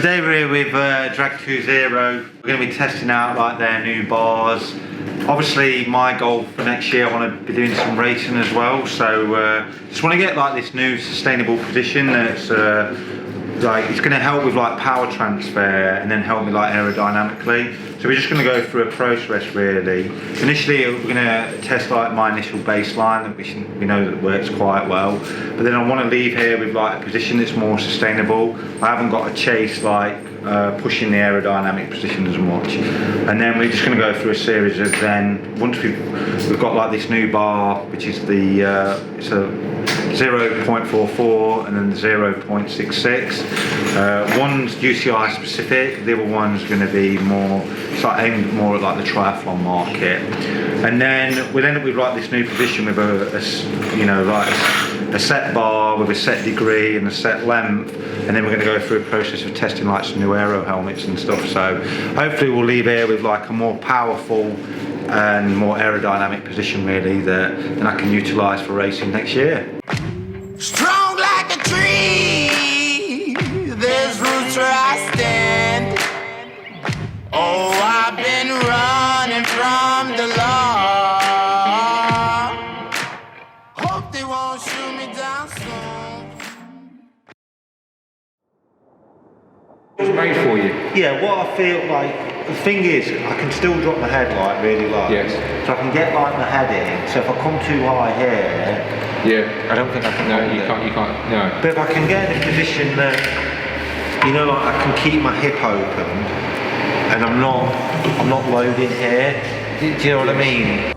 Today we're here with Drag2Zero. We're going to be testing out like their new bars. Obviously my goal for next year, I want to be doing some racing as well, so just want to get like this new sustainable position that's like it's going to help with like power transfer and then help me like aerodynamically. So we're just going to go through a process really. Initially we're going to test like my initial baseline, which we know that works quite well, but then I want to leave here with like a position that's more sustainable. I haven't got to chase like pushing the aerodynamic position as much, and then we're just going to go through a series of then once we've got like this new bar, which is the it's a 0.44 and then the 0.66. One's UCI specific, the other one's going to be more, it's like aimed more at like the triathlon market. And then we'll end up with like this new position with a you know, like a set bar with a set degree and a set length, and then we're going to go through a process of testing like some new aero helmets and stuff. So hopefully we'll leave here with like a more powerful and more aerodynamic position really that then I can utilise for racing next year. Strong like a tree, there's roots where I stand. Oh, I've been running from the law. Hope they won't shoot me down soon. It's made for you. Yeah, what I feel like, the thing is, I can still drop my head like really low. Yes. So I can get like my head in, so if I come too high here, Yeah. I don't think I can No, hold you it. can't, no. But if I can get in a position that, you know, like I can keep my hip open and I'm not loading here. Do you know what I mean?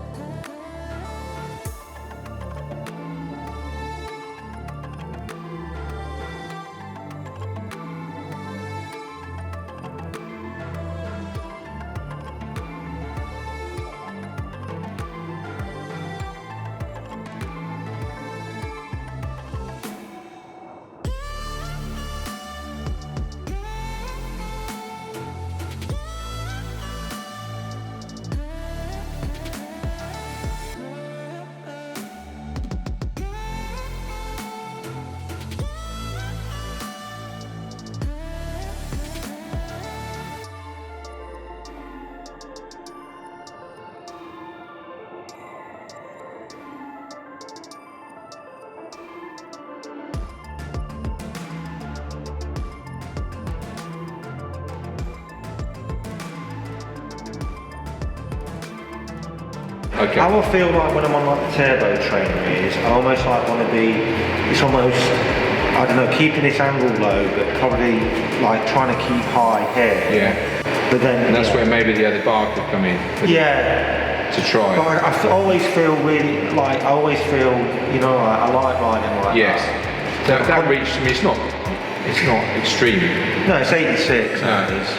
Okay. How I feel like when I'm on like the turbo trainer is, I almost like want to be, it's almost, I don't know, keeping this angle low, but probably like trying to keep high here. Yeah. But then, And that's where maybe the other bar could come in. Yeah. To try. But always feel really, like, I always feel, you know, like, I like riding like Yes. that. That reach, I mean, it's not extreme. No, it's 86. No. It is.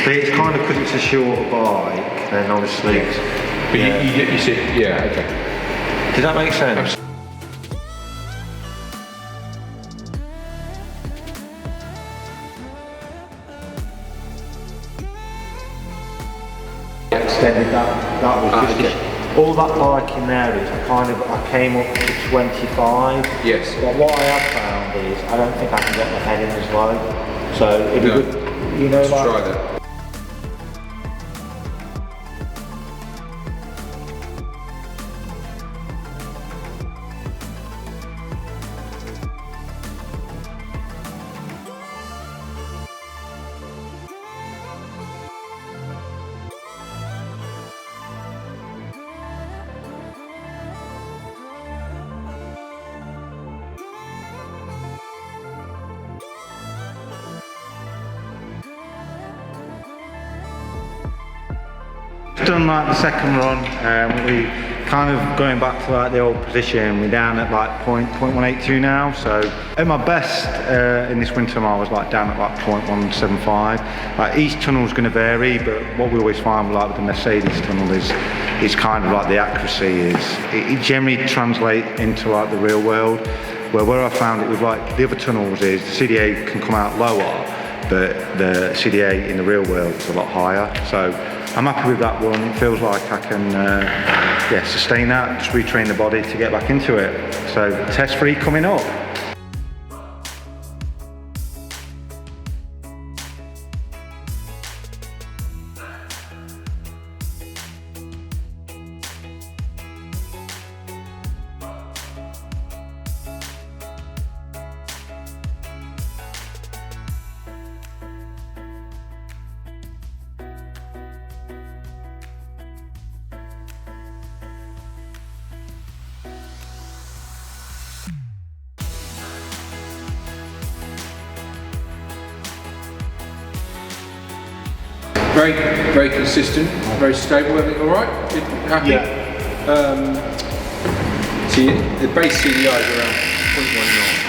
But it's kind of because it's a shorter bike, then obviously. Yes. But yeah. you see, yeah, okay. Does that make sense? Extended that was just all that bike in there is I came up to 25. Yes. But what I have found is I don't think I can get my head in as low. So it'd be No. good, you know, Let's like try that. done like the second run, we kind of going back to like the old position. We're down at like 0.182 now, so at my best in this wind tunnel I was like down at like 0.175. Like each tunnel is going to vary, but what we always find like with the Mercedes tunnel is it's kind of like the accuracy is it generally translates into like the real world, where I found it with like the other tunnels is the CDA can come out lower, but the CDA in the real world is a lot higher. So I'm happy with that one. It feels like I can sustain that, just retrain the body to get back into it. So test 3 coming up. Very, very consistent, very stable. Everything all right? Good, happy. Yeah. See, the base CDI is around 0.19.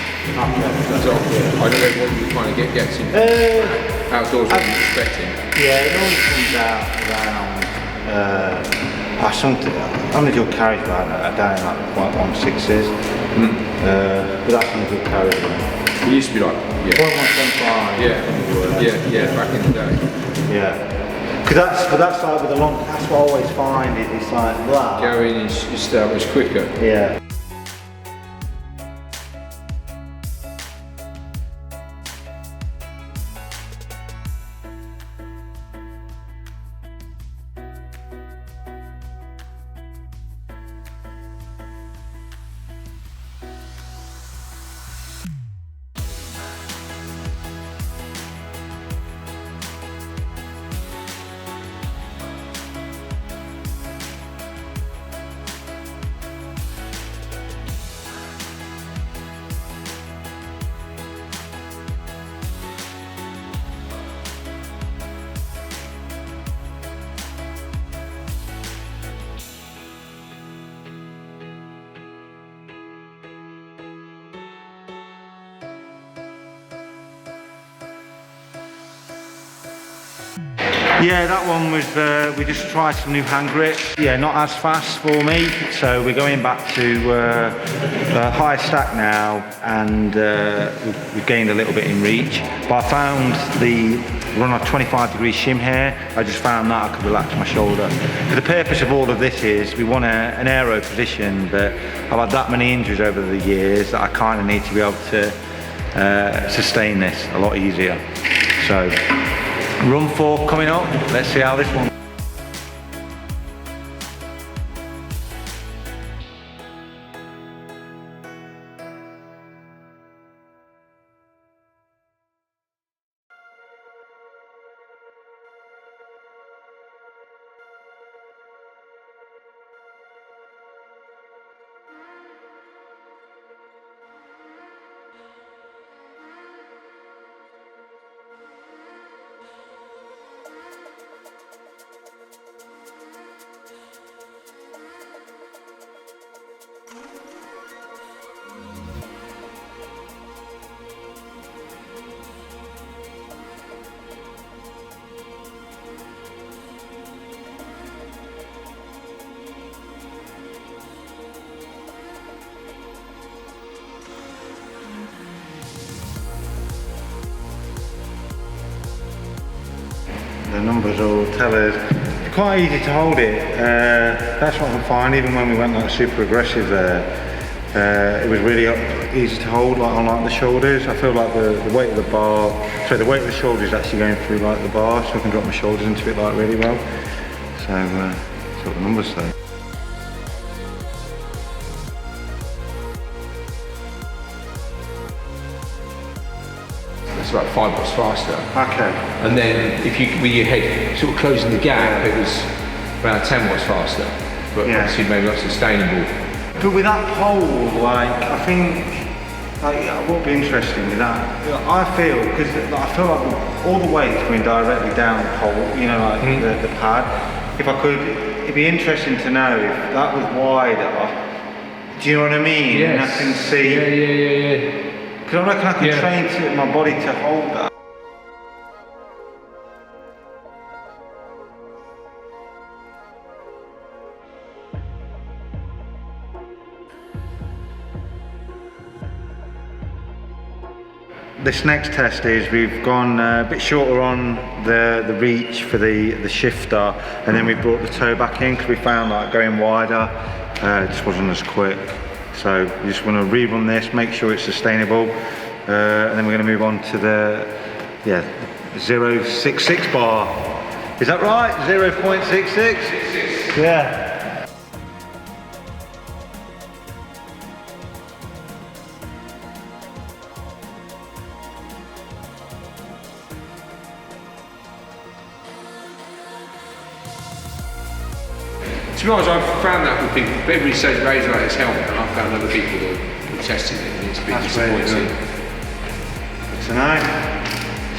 So I don't know what you're trying to get to. Outdoors, what you're expecting. Yeah, it normally comes out around, on the dual carriage line, down in like 0.16s. But that's on the dual carriage line. It used to be like, 0.175. Yeah, back in the day. Yeah. Because that's like with the long, that's what I always find, it's like that. Going is established quicker. Yeah. Yeah, that one was, we just tried some new hand grips. Yeah, not as fast for me, so we're going back to higher stack now, and we've gained a little bit in reach. But I found we're on a 25-degree shim here. I just found that I could relax my shoulder. For the purpose of all of this is, we want an aero position, but I've had that many injuries over the years that I kind of need to be able to sustain this a lot easier. So, run 4 coming up. Let's see how this one. The numbers all tell us. It's quite easy to hold it. That's what I find. Even when we went like super aggressive there, it was really easy to hold like on like the shoulders. I feel like the weight of the bar, so the weight of the shoulders is actually going through like the bar, so I can drop my shoulders into it like really well. So that's what the numbers say. It's about 5 watts faster. Okay. And then with your head sort of closing the gap, it was around 10 watts faster. But obviously maybe not sustainable. But with that pole, like, I think, like, what would be interesting with that, I feel, because I feel like all the weight's coming directly down the pole, you know, like the pad. If I could, it'd be interesting to know if that was wider. Do you know what I mean? Yes. And I can see. Yeah. Because I reckon I can train my body to hold that. This next test is we've gone a bit shorter on the reach for the shifter, and then we brought the toe back in because we found like going wider just wasn't as quick. So we just want to rerun this, make sure it's sustainable, and then we're going to move on to the 0.66 bar. Is that right? 0.66? Yeah. To be honest, I've found that with people, everybody says razor like it's helped, and I've found other people that have tested it and it's been disappointing. Good to know.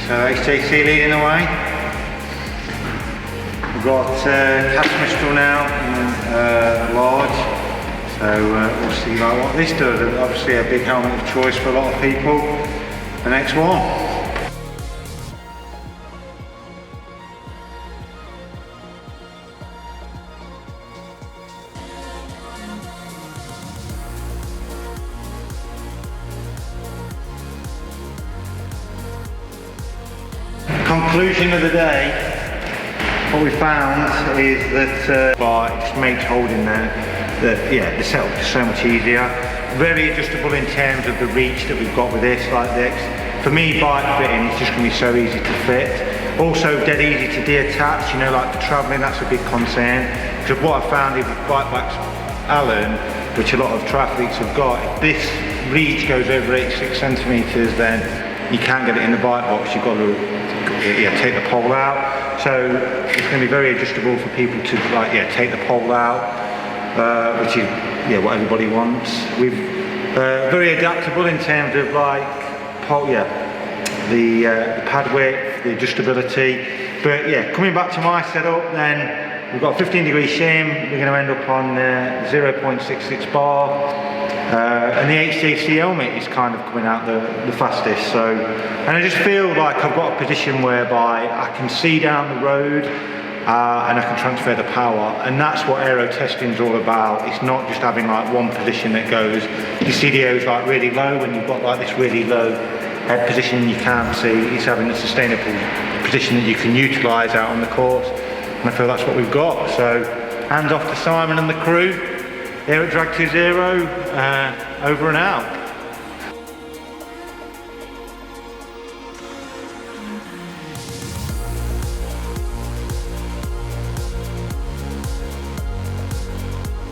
So HJC leading the way. We've got Casimistral now in large, so we'll see like what this does. Obviously a big helmet of choice for a lot of people. The next one. Conclusion of the day, what we found is that it's made holding there, that the setup is so much easier. Very adjustable in terms of the reach that we've got with this, like this. For me, bike fitting is just going to be so easy to fit. Also dead easy to detach, you know, like for travelling, that's a big concern. Because what I found is with bike backs Allen, which a lot of triathletes have got, if this reach goes over 86 centimetres, then you can't get it in the bike box. You've got to take the pole out. So it's going to be very adjustable for people to take the pole out, which is what everybody wants. We've very adaptable in terms of the pad width, the adjustability. But coming back to my setup, then we've got a 15-degree shim. We're going to end up on 0.66 bar. And the HJC helmet is kind of coming out the fastest, and I just feel like I've got a position whereby I can see down the road and I can transfer the power, and that's what aero testing is all about. It's not just having like one position that goes, your CDO is like really low when you've got like this really low head position you can't see. It's having a sustainable position that you can utilise out on the course, and I feel that's what we've got. So hands off to Simon and the crew here at Drag2Zero, over and out.